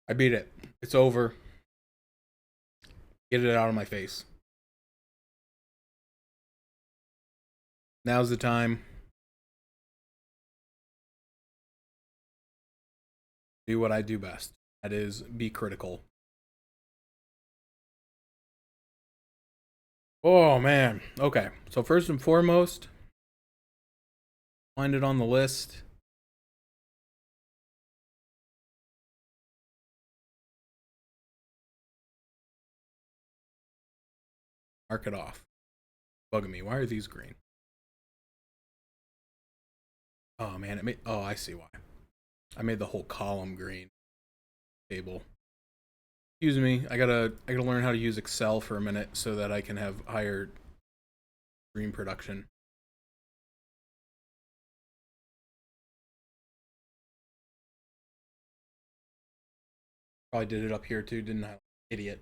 I beat it. It's over. Get it out of my face. Now's the time. Do what I do best. That is be critical. Oh man. Okay. So first and foremost, find it on the list. Mark it off. Bugging me. Why are these green? Oh man, it made. Oh, I see why. I made the whole column green. Table. Excuse me. I gotta learn how to use Excel for a minute so that I can have higher screen production. Probably did it up here too, didn't I? Idiot.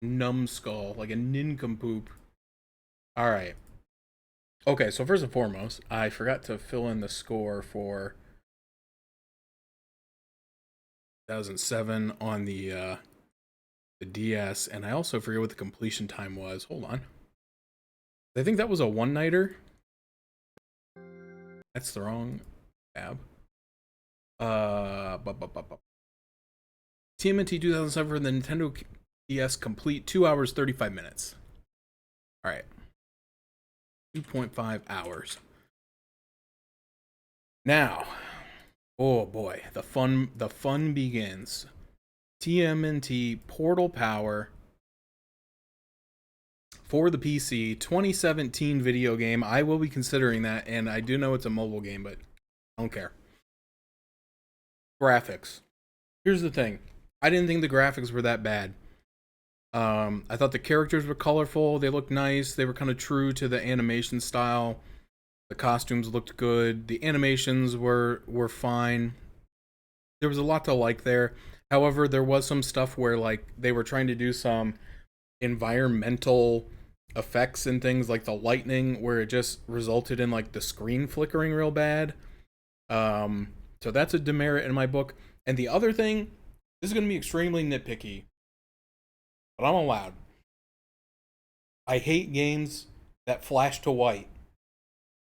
Numbskull, like a nincompoop. All right. Okay, so first and foremost, I forgot to fill in the score for 2007 on the DS, and I also forget what the completion time was. Hold on. I think that was a one-nighter. That's the wrong tab. TMNT 2007 for the Nintendo DS complete 2 hours 35 minutes. All right. 2.5 hours. Now, oh boy, the fun begins. TMNT Portal Power for the PC, 2017 video game. I will be considering that, and I do know it's a mobile game, but I don't care. Graphics. Here's the thing. I didn't think the graphics were that bad. I thought the characters were colorful. They looked nice. They were kind of true to the animation style. The costumes looked good. The animations were fine. There was a lot to like there. However, there was some stuff where like they were trying to do some environmental effects and things like the lightning where it just resulted in like the screen flickering real bad. So that's a demerit in my book. And the other thing, this is going to be extremely nitpicky, but I'm allowed. I hate games that flash to white.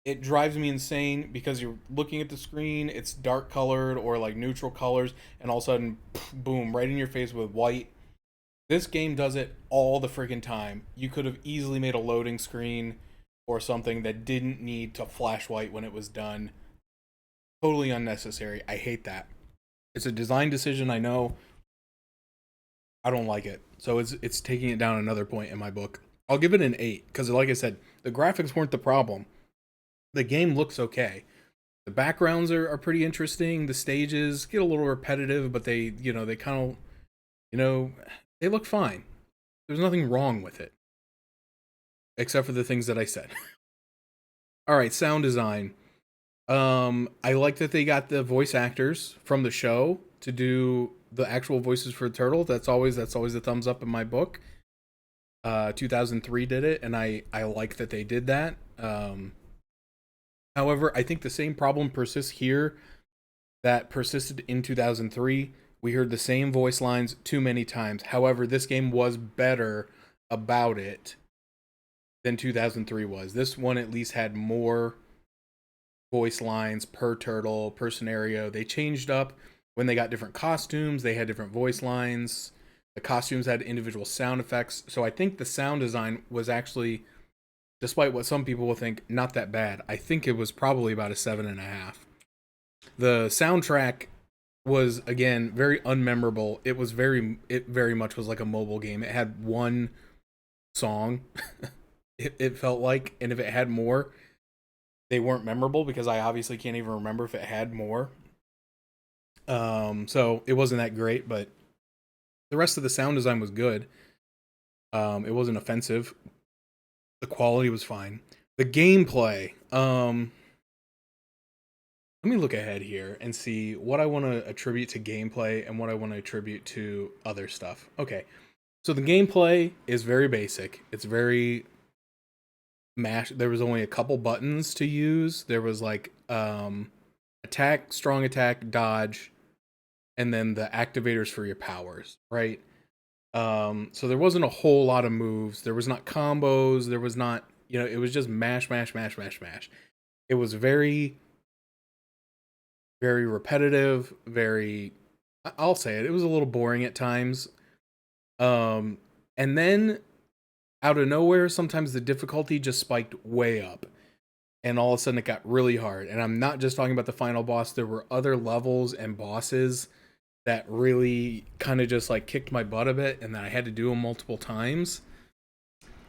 It drives me insane because you're looking at the screen, it's dark colored or like neutral colors, and all of a sudden, boom, right in your face with white. This game does it all the freaking time. You could have easily made a loading screen or something that didn't need to flash white when it was done. Totally unnecessary. I hate that. It's a design decision, I know. I don't like it. So it's taking it down another point in my book. I'll give it an 8 because like I said, the graphics weren't the problem. The game looks okay. The backgrounds are pretty interesting. The stages get a little repetitive, but they kind of, you know, they look fine. There's nothing wrong with it. Except for the things that I said. All right, sound design. I like that they got the voice actors from the show to do the actual voices for Turtle. That's always a thumbs up in my book. 2003 did it, and I like that they did that. However, I think the same problem persists here that persisted in 2003. We heard the same voice lines too many times. However, this game was better about it than 2003 was. This one at least had more voice lines per turtle, per scenario. They changed up when they got different costumes, they had different voice lines. The costumes had individual sound effects. So I think the sound design was actually, despite what some people will think, not that bad. I think it was probably about a 7.5. The soundtrack was again very unmemorable. It very much was like a mobile game. It had one song. It felt like, and if it had more, they weren't memorable because I obviously can't even remember if it had more. So it wasn't that great, but the rest of the sound design was good. It wasn't offensive. The quality was fine. The gameplay. Let me look ahead here and see what I want to attribute to gameplay and what I want to attribute to other stuff. Okay. So the gameplay is very basic. It's very mash. There was only a couple buttons to use. There was like a attack, strong attack, dodge, and then the activators for your powers, right? So there wasn't a whole lot of moves. There was not combos. There was not, it was just mash, mash, mash, mash, mash. It was very, very repetitive, very, I'll say it, it was a little boring at times. And then out of nowhere, sometimes the difficulty just spiked way up. And all of a sudden it got really hard. And I'm not just talking about the final boss. There were other levels and bosses that really kind of just like kicked my butt a bit, and then I had to do them multiple times.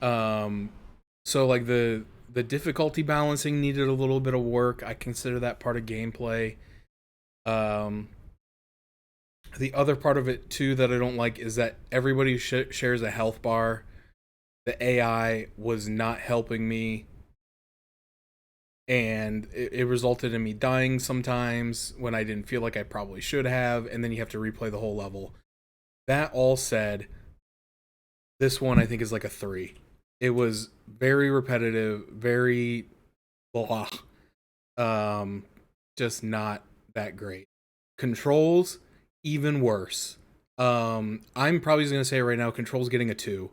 So like the difficulty balancing needed a little bit of work. I consider that part of gameplay. The other part of it too that I don't like is that everybody shares a health bar. The AI was not helping me, and it resulted in me dying sometimes when I didn't feel like I probably should have, and then you have to replay the whole level. That all said, this one I think is like a 3. It was very repetitive, very blah. Just not that great. Controls, even worse. I'm probably just gonna say right now, controls getting a 2.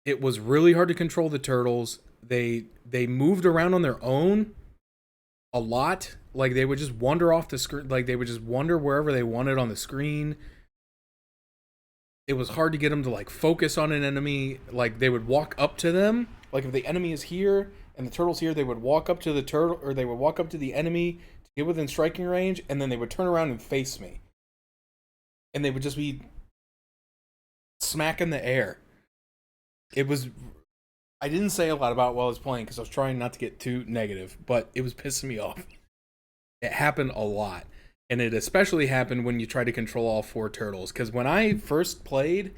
It was really hard to control the turtles. They moved around on their own a lot. Like they would just wander off the screen. Like they would just wander wherever they wanted on the screen. It was hard to get them to like focus on an enemy. Like they would walk up to them. Like if the enemy is here and the turtle's here, they would walk up to the turtle, or they would walk up to the enemy to get within striking range, and then they would turn around and face me. And they would just be smack in the air. It was, I didn't say a lot about while I was playing because I was trying not to get too negative, but it was pissing me off. It happened a lot. And it especially happened when you try to control all 4 turtles. Because when I first played,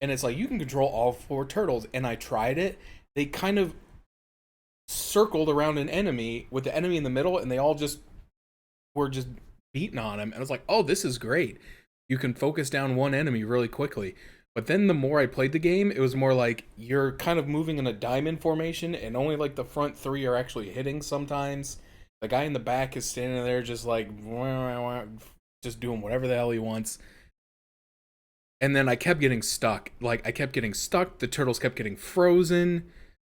and it's like, you can control all 4 turtles, and I tried it, they kind of circled around an enemy with the enemy in the middle, and they all just were just beating on him. And I was like, oh, this is great. You can focus down one enemy really quickly. But then the more I played the game, it was more like you're kind of moving in a diamond formation, and only like the front 3 are actually hitting sometimes. The guy in the back is standing there just like, just doing whatever the hell he wants. And then I kept getting stuck. Like, I kept getting stuck. The turtles kept getting frozen.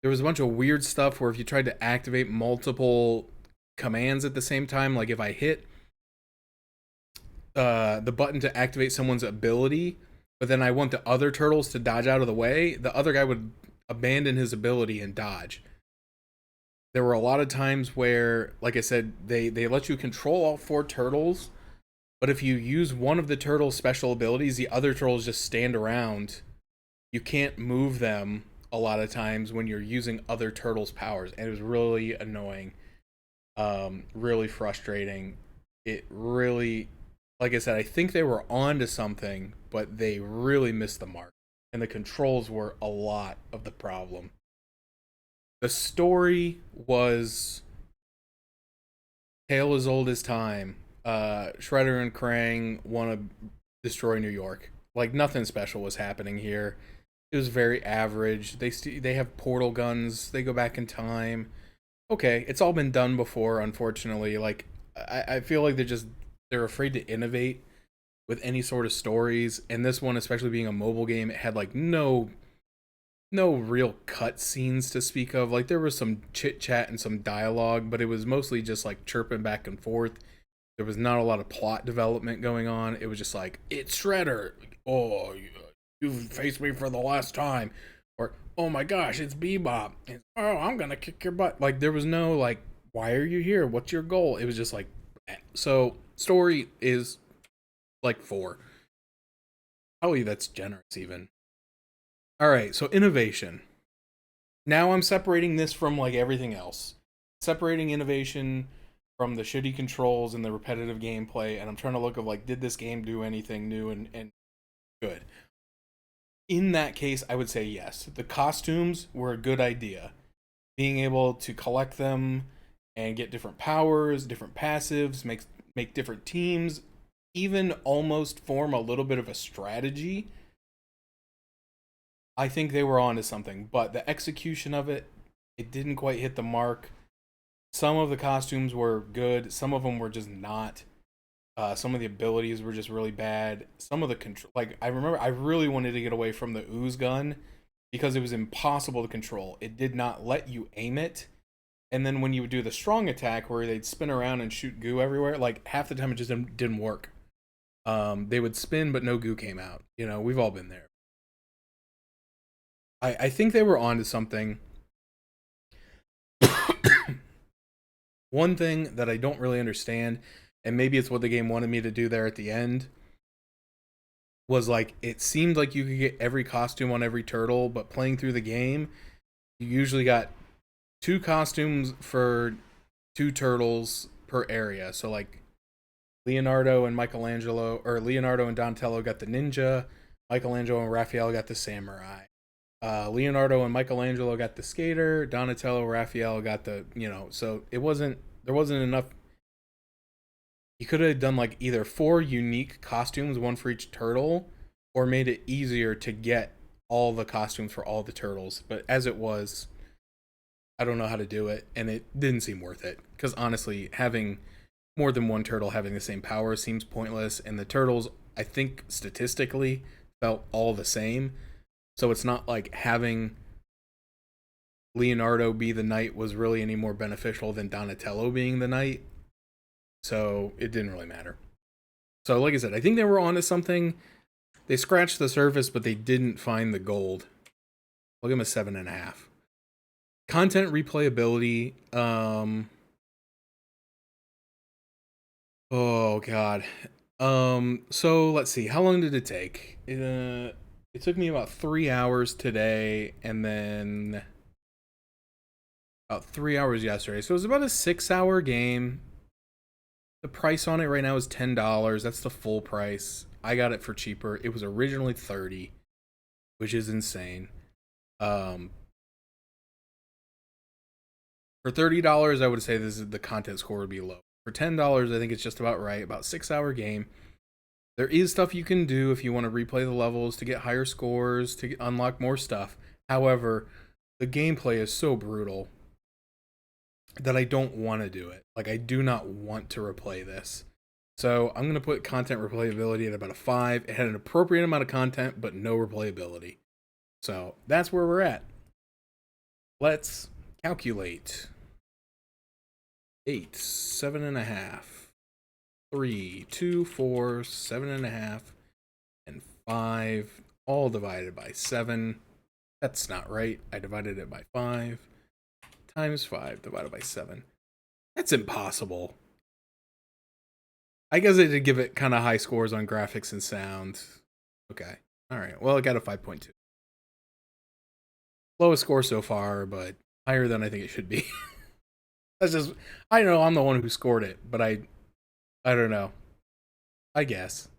There was a bunch of weird stuff where if you tried to activate multiple commands at the same time, like if I hit the button to activate someone's ability, but then I want the other turtles to dodge out of the way, the other guy would abandon his ability and dodge. There were a lot of times where, like I said, they let you control all 4 turtles, but if you use one of the turtles' special abilities, the other turtles just stand around. You can't move them a lot of times when you're using other turtles' powers, and it was really annoying, really frustrating. It really, like I said, I think they were on to something, but they really missed the mark. And the controls were a lot of the problem. The story was tale as old as time. Shredder and Krang want to destroy New York. Like nothing special was happening here. It was very average. They have portal guns. They go back in time. Okay, it's all been done before, unfortunately. Like I feel like they're afraid to innovate with any sort of stories, and this one, especially being a mobile game, it had like no real cut scenes to speak of. Like there was some chit chat and some dialogue, but it was mostly just like chirping back and forth. There was not a lot of plot development going on. It was just like, it's Shredder. Oh, you faced me for the last time. Or, oh my gosh, it's Bebop. And, oh, I'm gonna kick your butt. Like there was no like, why are you here? What's your goal? It was just like, so story is like 4. Probably that's generous even. All right, so innovation. Now I'm separating this from like everything else. Separating innovation from the shitty controls and the repetitive gameplay, and I'm trying to look at like, did this game do anything new and good? In that case, I would say yes. The costumes were a good idea. Being able to collect them and get different powers, different passives, make different teams, even almost form a little bit of a strategy. I think they were onto something, but the execution of it, it didn't quite hit the mark. some of the costumes were good, some of them were just not. Some of the abilities were just really bad. Some of the control, like I remember, I really wanted to get away from the ooze gun because it was impossible to control. It did not let you aim it, and then when you would do the strong attack where they'd spin around and shoot goo everywhere, like half the time it just didn't work. They would spin, but no goo came out. You know, we've all been there. I think they were onto something. One thing that I don't really understand, and maybe it's what the game wanted me to do there at the end, was like it seemed like you could get every costume on every turtle, but playing through the game, you usually got two costumes for two turtles per area. So like Leonardo and Michelangelo, or Leonardo and Donatello got the ninja, Michelangelo and Raphael got the samurai. Leonardo and Michelangelo got the skater, Donatello, Raphael got the, you know, so there wasn't enough. You could have done like either four unique costumes, one for each turtle, or made it easier to get all the costumes for all the turtles. But as it was, I don't know how to do it, and it didn't seem worth it. Because honestly, having more than one turtle having the same power seems pointless, and the turtles, I think statistically, felt all the same. So it's not like having Leonardo be the knight was really any more beneficial than Donatello being the knight. So it didn't really matter. So like I said, I think they were onto something. They scratched the surface, but they didn't find the gold. I'll give them a 7.5. Content replayability. Oh god. So let's see. How long did it take? It took me about 3 hours today, and then about 3 hours yesterday. So it was about a 6-hour game. The price on it right now is $10. That's the full price. I got it for cheaper. It was originally $30, which is insane. For $30, I would say the content score would be low. For $10, I think it's just about right. About 6-hour game. There is stuff you can do if you want to replay the levels to get higher scores, to unlock more stuff. However, the gameplay is so brutal that I don't want to do it. Like, I do not want to replay this. So I'm going to put content replayability at about a 5. It had an appropriate amount of content, but no replayability. So that's where we're at. Let's calculate. 8, 7.5, 3, 2, 4, 7.5, and 5, all divided by 7. That's not right. I divided it by 5. Times 5 divided by 7. That's impossible. I guess I did give it kind of high scores on graphics and sound. Okay. Alright. Well, it got a 5.2. Lowest score so far, but higher than I think it should be. That's just, I know I'm the one who scored it, but I don't know. I guess.